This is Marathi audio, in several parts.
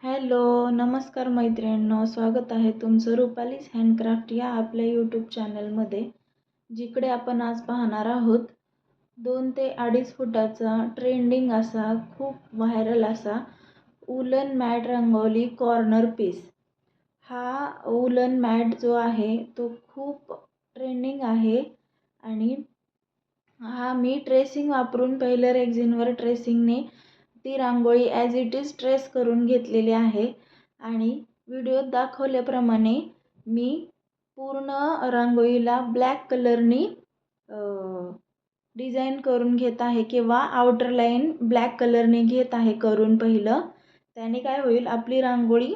हॅलो, नमस्कार मैत्रिणींनो. स्वागत आहे तुमचं रुपालीज हँडक्राफ्ट या आपल्या यूट्यूब चॅनलमध्ये, जिकडे आपण आज पाहणार आहोत 2 ते 2.5 फुटाचा ट्रेंडिंग असा खूप व्हायरल असा woollen mat rangoli corner piece. हा वूलन मॅट जो आहे तो खूप ट्रेंडिंग आहे आणि हा मी ट्रेसिंग वापरून पहिलं रेक्झिनवर ट्रेसिंगने ती रांगोळी ॲज इट इज ट्रेस करून घेतलेली आहे आणि व्हिडिओत दाखवल्याप्रमाणे मी पूर्ण रांगोळीला ब्लॅक कलरनी डिझाईन करून घेत आहे किंवा आउटर लाईन ब्लॅक कलरने घेत आहे करून पहिलं. त्याने काय होईल, आपली रांगोळी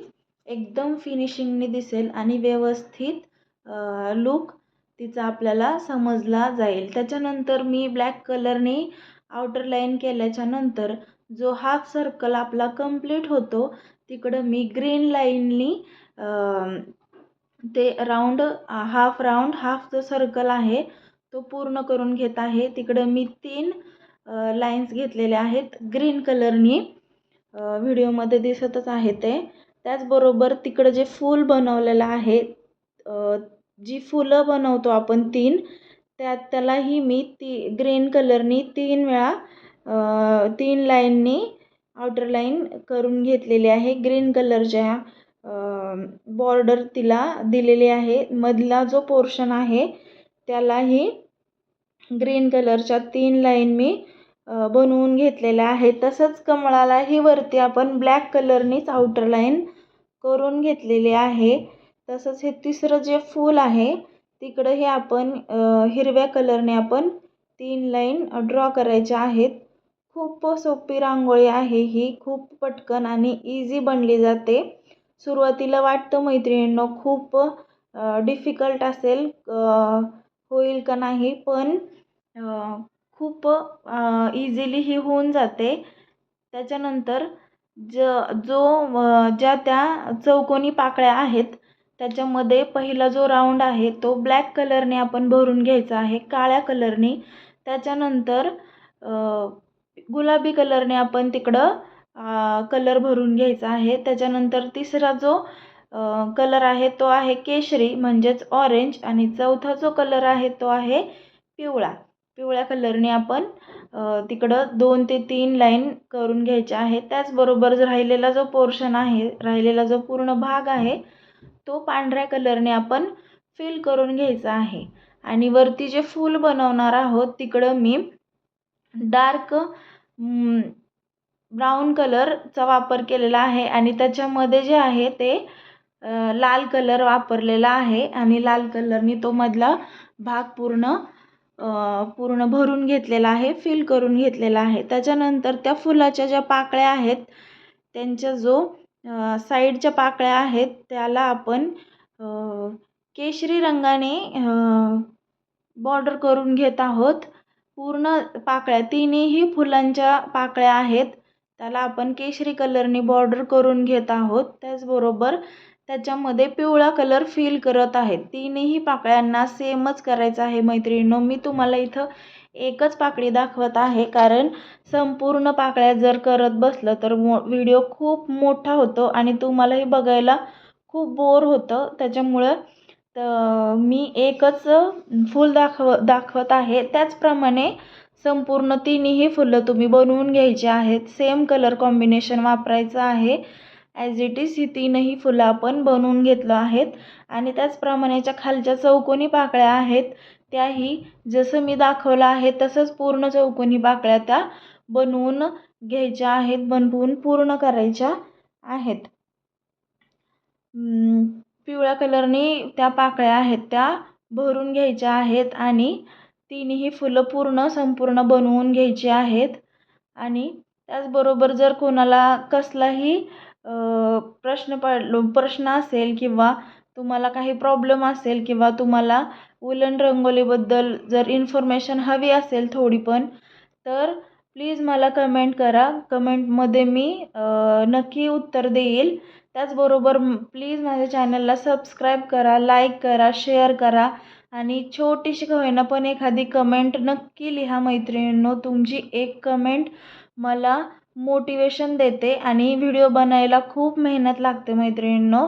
एकदम फिनिशिंगने दिसेल आणि व्यवस्थित लुक तिचा आपल्याला समजला जाईल. त्याच्यानंतर मी ब्लॅक कलरने आउटर लाईन केल्याच्या नंतर जो हाफ सर्कल आपला कंप्लीट होतो तिकडं मी ग्रीन लाईननी ते हाफ जो सर्कल आहे तो पूर्ण करून घेत आहे. तिकडं मी 3 लाईन्स घेतलेल्या आहेत ग्रीन कलरनी, व्हिडिओमध्ये दिसतच आहे ते. त्याचबरोबर तिकडं जे फूल बनवलेलं आहे, जी फुलं बनवतो आपण 3, त्यालाही मी ग्रीन कलरनी 3 वेळा 3 लाईननी आउटर लाईन करून घेतलेली आहे. ग्रीन कलरच्या बॉर्डर तिला दिलेली आहे. मधला जो पोर्शन आहे त्यालाही ग्रीन कलरच्या 3 लाईन मी बनवून घेतलेल्या आहेत. तसंच कमळालाही वरती आपण ब्लॅक कलरनीच आउटर लाईन करून घेतलेली आहे. तसंच हे तिसरं जे फूल आहे तिकडं हे आपण हिरव्या कलरने आपण 3 लाईन ड्रॉ करायच्या आहेत. खूप सोपी रांगोळी आहे ही, खूप पटकन आणि इझी बनली जाते. सुरुवातीला वाटतं मैत्रिणींनो खूप डिफिकल्ट असेल, होईल का नाही, पण खूप इझिली ही होऊन जाते. त्याच्यानंतर ज्या त्या चौकोनी पाकळ्या आहेत त्याच्यामध्ये पहिला जो राऊंड आहे तो ब्लॅक कलरने आपण भरून घ्यायचा आहे, काळ्या कलरने. त्याच्यानंतर गुलाबी कलरने आपण तिकडं कलर भरून घ्यायचा आहे. त्याच्यानंतर तिसरा जो कलर आहे तो आहे केशरी म्हणजेच ऑरेंज आणि चौथा जो कलर आहे तो आहे पिवळा. पिवळ्या कलरने आपण तिकडं 2 ते 3 लाईन करून घ्यायच्या आहे. त्याचबरोबर राहिलेला जो पोर्शन आहे, राहिलेला जो पूर्ण भाग आहे तो पांढऱ्या कलरने आपण फिल करून घ्यायचा आहे. आणि वरती जे फूल बनवणार आहोत तिकडं मी डार्क ब्राऊन कलरचा वापर केलेला आहे आणि त्याच्यामध्ये जे आहे ते लाल कलर वापरलेला आहे आणि लाल कलरनी तो मधला भाग पूर्ण भरून घेतलेला आहे, फिल करून घेतलेला आहे. त्याच्यानंतर त्या फुलाच्या ज्या पाकळ्या आहेत त्यांच्या जो साईडच्या पाकळ्या आहेत त्याला आपण केशरी रंगाने बॉर्डर करून घेत आहोत. पूर्ण पाकळ्या, तिन्ही फुलांच्या पाकळ्या आहेत त्याला आपण केशरी कलरने बॉर्डर करून घेत आहोत. त्याचबरोबर त्याच्यामध्ये पिवळा कलर फिल करत आहेत. तिन्ही पाकळ्यांना सेमच करायचं आहे मैत्रिणींनो. मी तुम्हाला इथं एकच पाकळी दाखवत आहे, कारण संपूर्ण पाकळ्या जर करत बसलं तर व्हिडिओ खूप मोठा होतो आणि तुम्हालाही बघायला खूप बोर होतं. त्याच्यामुळं मी एकच फूल दाखवत आहे. त्याचप्रमाणे संपूर्ण तिन्ही फुलं तुम्ही बनवून घ्यायची आहेत. सेम कलर कॉम्बिनेशन वापरायचं आहे. ॲज इट इज ही तीनही फुलं आपण बनवून घेतलं आहेत. आणि त्याचप्रमाणेच्या खालच्या चौकोनी पाकळ्या आहेत त्याही जसं मी दाखवलं आहे तसंच पूर्ण चौकोनी पाकळ्या त्या बनवून घ्यायच्या आहेत, बनवून पूर्ण करायच्या आहेत. पिवळ्या कलरने त्या पाकळ्या आहेत त्या भरून घ्यायच्या आहेत आणि तिन्ही फुलं संपूर्ण बनवून घ्यायची आहेत. आणि त्याचबरोबर जर कोणाला कसलाही प्रश्न असेल किंवा तुम्हाला काही प्रॉब्लेम असेल किंवा तुम्हाला वूलन रंगोलीबद्दल जर इन्फॉर्मेशन हवी असेल थोडी पण, तर प्लीज मला कमेंट करा. कमेंटमध्ये मी नक्की उत्तर देईल. त्याचबरोबर प्लीज माझ्या चॅनलला सबस्क्राईब करा, लाईक करा, शेअर करा आणि छोटीशी का होईना पण एखादी कमेंट नक्की लिहा मैत्रिणींनो. तुमची एक कमेंट मला मोटिवेशन देते आणि व्हिडिओ बनायला खूप मेहनत लागते मैत्रिणींनो.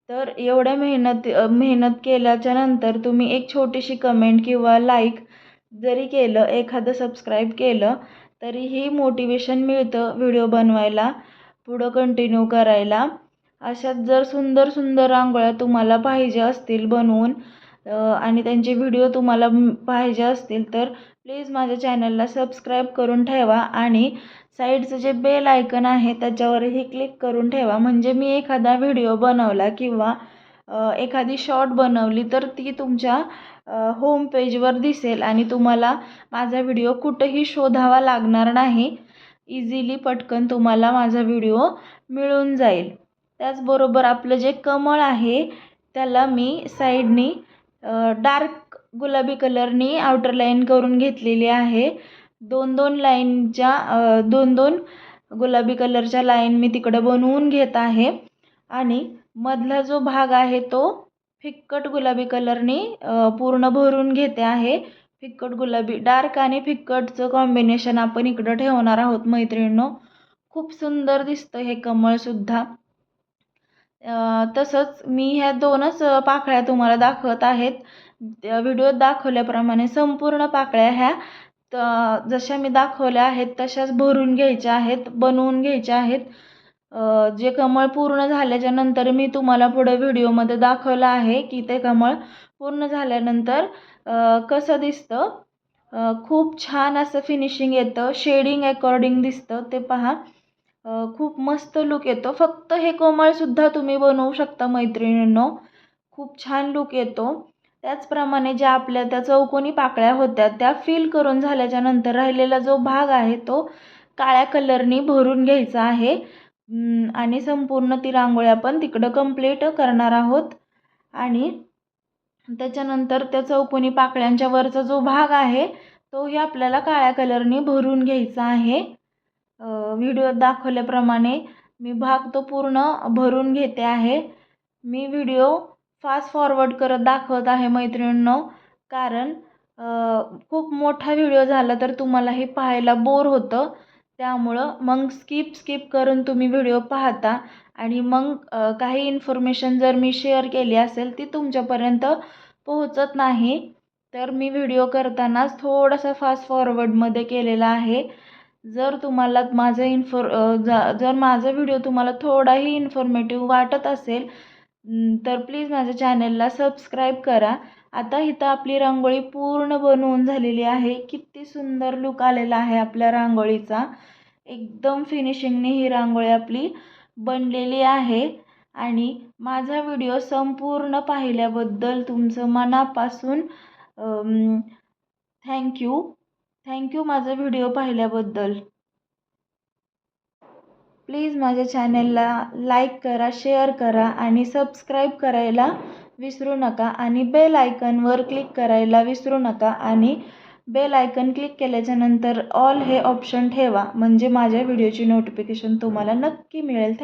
तर एवढ्या मेहनत केल्याच्या नंतर तुम्ही एक छोटीशी कमेंट किंवा लाईक जरी केलं, एखादं सबस्क्राईब केलं, तरीही मोटिवेशन मिळतं व्हिडिओ बनवायला, पुढं कंटिन्यू करायला. अशाच जर सुंदर सुंदर रांगोळ्या तुम्हाला पाहिजे असतील बनवून आणि त्यांचे व्हिडिओ तुम्हाला पाहिजे असतील तर प्लीज माझ्या चॅनलला सबस्क्राईब करून ठेवा आणि साईडचं जे बेल आयकन आहे त्याच्यावरही क्लिक करून ठेवा. म्हणजे मी एखादा व्हिडिओ बनवला किंवा एखादी शॉर्ट बनवली तर ती तुमच्या होम पेजवर दिसेल आणि तुम्हाला माझा व्हिडिओ कुठेही शोधावा लागणार नाही. इझिली पटकन तुम्हाला माझा व्हिडिओ मिळून जाईल. त्याचबरोबर आपलं जे कमळ आहे त्याला मी साईडनी डार्क गुलाबी कलरनी आउटर लाईन करून घेतलेली आहे. 2-2 लाईनच्या 2-2 गुलाबी कलरच्या लाईन मी तिकडं बनवून घेत आहे आणि मधला जो भाग आहे तो फिक्कट गुलाबी कलरनी पूर्ण भरून घेते आहे. फिक्कट गुलाबी, डार्क आणि फिक्कटचं कॉम्बिनेशन आपण इकडं ठेवणार आहोत मैत्रिणींनो. खूप सुंदर दिसतं हे कमळसुद्धा. तसंच मी ह्या 2च पाकळ्या तुम्हाला दाखवत आहेत. व्हिडिओत दाखवल्याप्रमाणे संपूर्ण पाकळ्या ह्या जशा मी दाखवल्या आहेत तशाच भरून घ्यायच्या आहेत, बनवून घ्यायच्या आहेत. जे कमळ पूर्ण झाल्याच्या नंतर मी तुम्हाला पुढे व्हिडिओमध्ये दाखवलं आहे की ते कमळ पूर्ण झाल्यानंतर कसं दिसतं. खूप छान असं फिनिशिंग येतं, शेडिंग अकॉर्डिंग दिसतं ते पहा. खूप मस्त लुक येतो. फक्त हे कमळसुद्धा तुम्ही बनवू शकता मैत्रिणींनो, खूप छान लुक येतो. त्याचप्रमाणे ज्या आपल्या त्या चौकोनी पाकळ्या होत्या त्या फिल करून झाल्याच्या नंतर राहिलेला जो भाग आहे तो काळ्या कलरनी भरून घ्यायचा आहे आणि संपूर्ण ती रांगोळी आपण तिकडं कंप्लीट करणार आहोत. आणि त्याच्यानंतर त्या चौकोनी पाकळ्यांच्या वरचा जो भाग आहे तोही आपल्याला काळ्या कलरनी भरून घ्यायचा आहे. व्हिडिओत दाखवल्याप्रमाणे मी भाग तो पूर्ण भरून घेते आहे. मी व्हिडिओ फास्ट फॉरवर्ड करत दाखवत आहे मैत्रिणींनो, कारण खूप मोठा व्हिडिओ झाला तर तुम्हालाही पाहायला बोर होतं. त्यामुळं मग स्किप करून तुम्ही व्हिडिओ पाहता आणि मग काही इन्फॉर्मेशन जर मी शेअर केली असेल ती तुमच्यापर्यंत पोहोचत नाही. तर मी व्हिडिओ करतानाच थोडासा फास्ट फॉरवर्डमध्ये केलेला आहे. जर तुम्हाला जर माझा व्हिडिओ तुम्हाला थोडाही इन्फॉर्मेटिव्ह वाटत असेल तर प्लीज माझ्या चॅनलला सबस्क्राईब करा. आता इथं आपली रांगोळी पूर्ण बनवून झालेली आहे. किती सुंदर लुक आलेला आहे आपल्या रांगोळीचा. एकदम फिनिशिंगने ही रांगोळी आपली बनलेली आहे. आणि माझा व्हिडिओ संपूर्ण पाहिल्याबद्दल तुमचं मनापासून थँक्यू माझा व्हिडिओ पाहिल्याबद्दल. प्लीज माझ्या चॅनलला लाईक करा, शेअर करा आणि सबस्क्राईब करायला विसरू नका आणि बेल आयकनवर क्लिक करायला विसरू नका. आणि बेल आयकन क्लिक केल्याच्यानंतर ऑल हे ऑप्शन ठेवा, म्हणजे माझ्या व्हिडिओची नोटिफिकेशन तुम्हाला नक्की मिळेल.